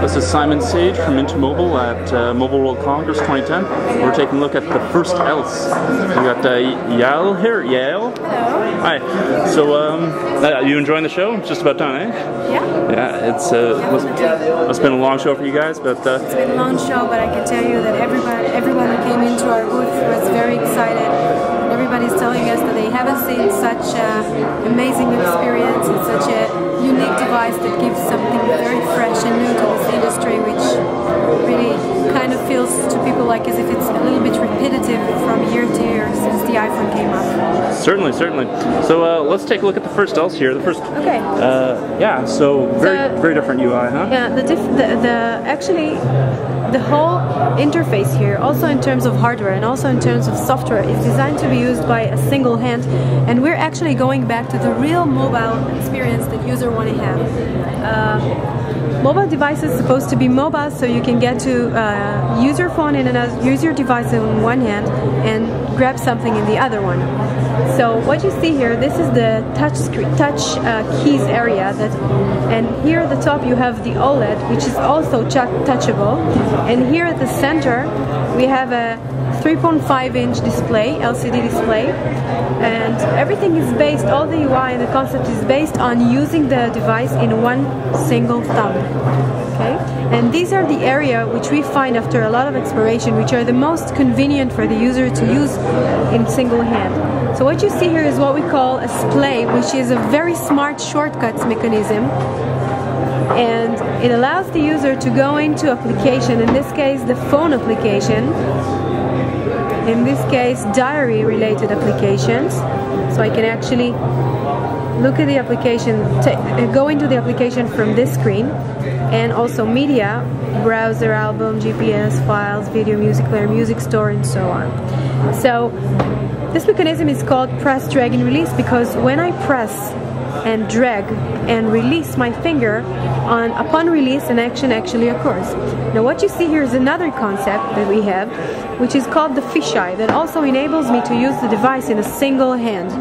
This is Simon Sage from Into Mobile at Mobile World Congress 2010. We're taking a look at the first else. We got Yael here. Yael? Hello. Hi. So, you enjoying the show? It's just about done, eh? Yeah. Yeah, it's been a long show for you guys, but... It's been a long show, but I can tell you that everyone who came into our booth was very excited. Everybody's telling us that they haven't seen such an amazing experience and such a unique device that gives something very fresh and new to this industry, which really kind of feels to people like as if it's a little bit repetitive from year to year since the iPhone came up. Certainly, certainly. So let's take a look at the first else here. The first. Okay. Yeah. So very different UI, huh? Yeah. Actually, the whole interface here, also in terms of hardware and also in terms of software, is designed to be used by a single hand, and we're actually going back to the real mobile experience that user want to have. Mobile device is supposed to be mobile, so you can get to use your phone and use your device in one hand and grab something in the other one. So what you see here, this is the touch keys area, and here at the top you have the OLED, which is also touchable, and here at the center we have a 3.5-inch display, LCD display, and everything is based, all the UI and the concept is based on using the device in one single thumb. Okay? And these are the area which we find after a lot of exploration, which are the most convenient for the user to use in single hand. So what you see here is what we call a splay, which is a very smart shortcuts mechanism, and it allows the user to go into application, in this case the phone application, in this case diary related applications, so I can actually look at the application, go into the application from this screen, and also media, browser, album, GPS, files, video, music player, music store, and so on. So this mechanism is called press, drag, and release, because when I press and drag and release my finger, upon release an action actually occurs. Now what you see here is another concept that we have, which is called the fisheye, that also enables me to use the device in a single hand.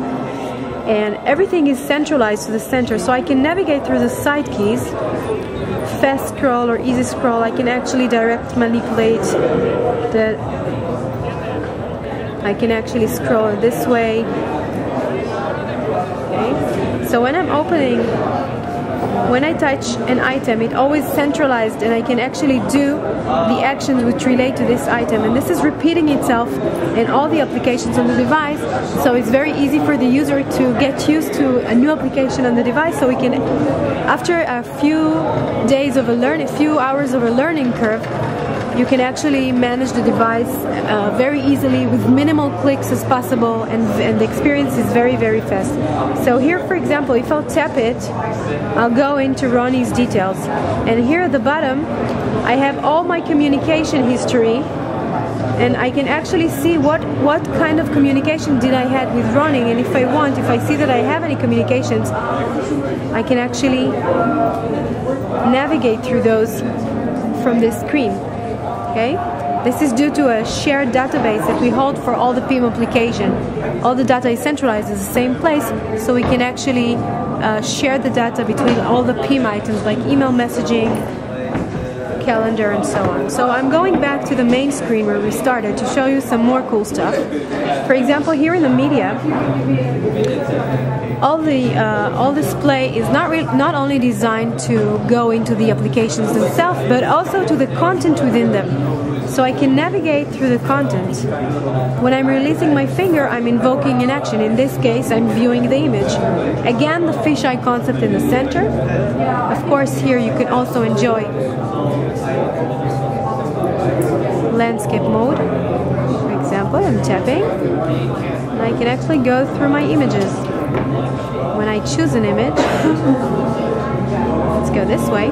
And everything is centralized to the center, so I can navigate through the side keys, fast scroll or easy scroll. I can actually direct manipulate I can actually scroll this way. Okay. So when I'm opening, when I touch an item, it always centralized, and I can actually do the actions which relate to this item, and this is repeating itself in all the applications on the device, so it's very easy for the user to get used to a new application on the device. So we can, after a few days of a few hours of a learning curve, you can actually manage the device very easily with minimal clicks as possible, and the experience is very, very fast. So here, for example, if I'll tap it, I'll go into Ronnie's details, and here at the bottom I have all my communication history, and I can actually see what kind of communication did I had with Ronnie, and if I see that I have any communications, I can actually navigate through those from this screen. Okay? This is due to a shared database that we hold for all the PIM application. All the data is centralized in the same place, so we can actually share the data between all the PIM items like email messaging, calendar, and so on. So I'm going back to the main screen where we started to show you some more cool stuff. For example, here in the media, all display is not only designed to go into the applications themselves, but also to the content within them. So I can navigate through the content. When I'm releasing my finger, I'm invoking an action. In this case, I'm viewing the image. Again, the fisheye concept in the center. Of course, here you can also enjoy landscape mode. For example, I'm tapping, and I can actually go through my images. When I choose an image, let's go this way.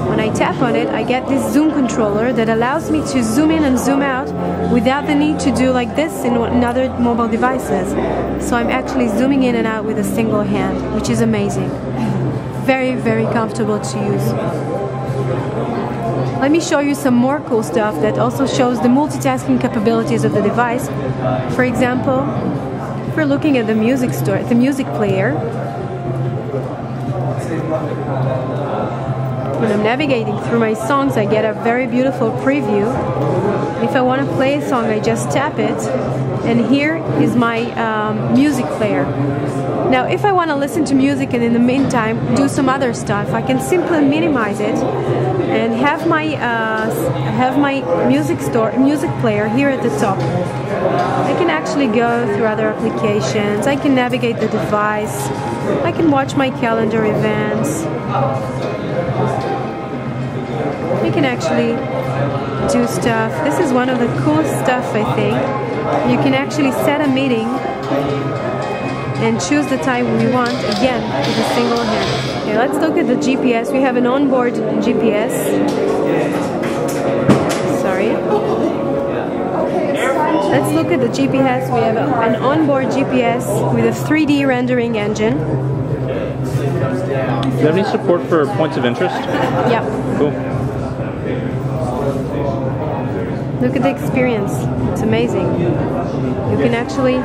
When I tap on it, I get this zoom controller that allows me to zoom in and zoom out without the need to do like this in other mobile devices. So I'm actually zooming in and out with a single hand, which is amazing. Very, very comfortable to use. Let me show you some more cool stuff that also shows the multitasking capabilities of the device. For example, if we're looking at the music store, the music player, when I'm navigating through my songs, I get a very beautiful preview. If I want to play a song, I just tap it, and here is my music player. Now, if I want to listen to music and in the meantime do some other stuff, I can simply minimize it and have my music player here at the top. I can actually go through other applications. I can navigate the device. I can watch my calendar events. We can actually do stuff. This is one of the coolest stuff, I think. You can actually set a meeting and choose the time we want, again, with a single hand. Okay, let's look at the GPS. We have an onboard GPS. Sorry. Let's look at the GPS. We have an onboard GPS with a 3D rendering engine. Do you have any support for points of interest? Yeah. Cool. Look at the experience. It's amazing. You can actually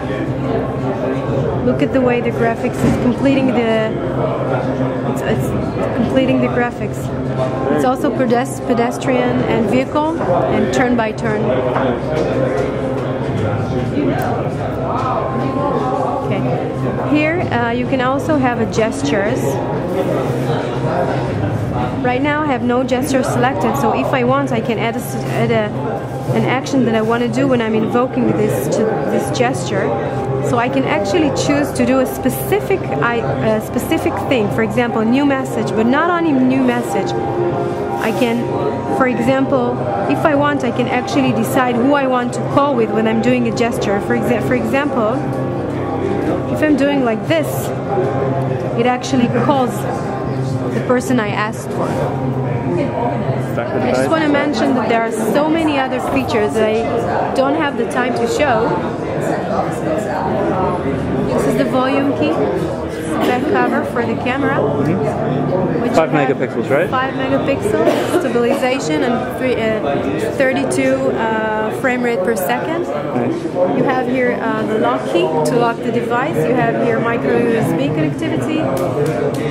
look at the way the graphics is completing the graphics. It's also pedestrian and vehicle and turn by turn. Okay. Here you can also have gestures. Right now I have no gesture selected, so if I want, I can add an action that I want to do when I'm invoking this gesture. So I can actually choose to do a specific thing. For example, new message, but not only new message. I can, for example, if I want, I can actually decide who I want to call with when I'm doing a gesture. For example, if I'm doing like this, it actually calls the person I asked for. I just want to mention that there are so many other features that I don't have the time to show. This is the volume key, back cover for the camera. 5 megapixels, right? 5 megapixels, stabilization, and 32 frame rate per second. Nice. You have here the lock key to lock the device. You have here micro USB connectivity,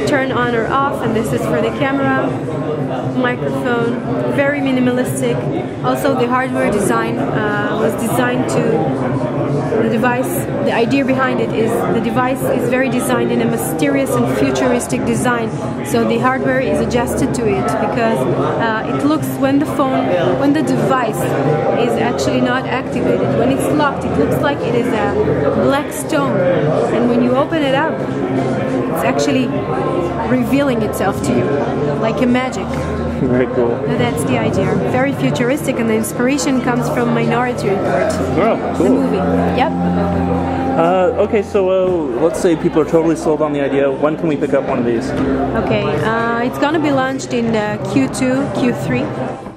turn on or off, and this is for the camera. Microphone, very minimalistic. Also, the hardware design was designed to the device. The idea behind it is the device is very designed in a mysterious and futuristic design. So the hardware is adjusted to it because it looks when the device is actually not activated. When it's locked, it looks like it is a black stone, and when you open it up, it's actually revealing itself to you like a magic. Very cool. That's the idea. Very futuristic, and the inspiration comes from Minority Report. Oh, cool. The movie. Yep. Okay, so let's say people are totally sold on the idea. When can we pick up one of these? Okay, it's going to be launched in Q2, Q3.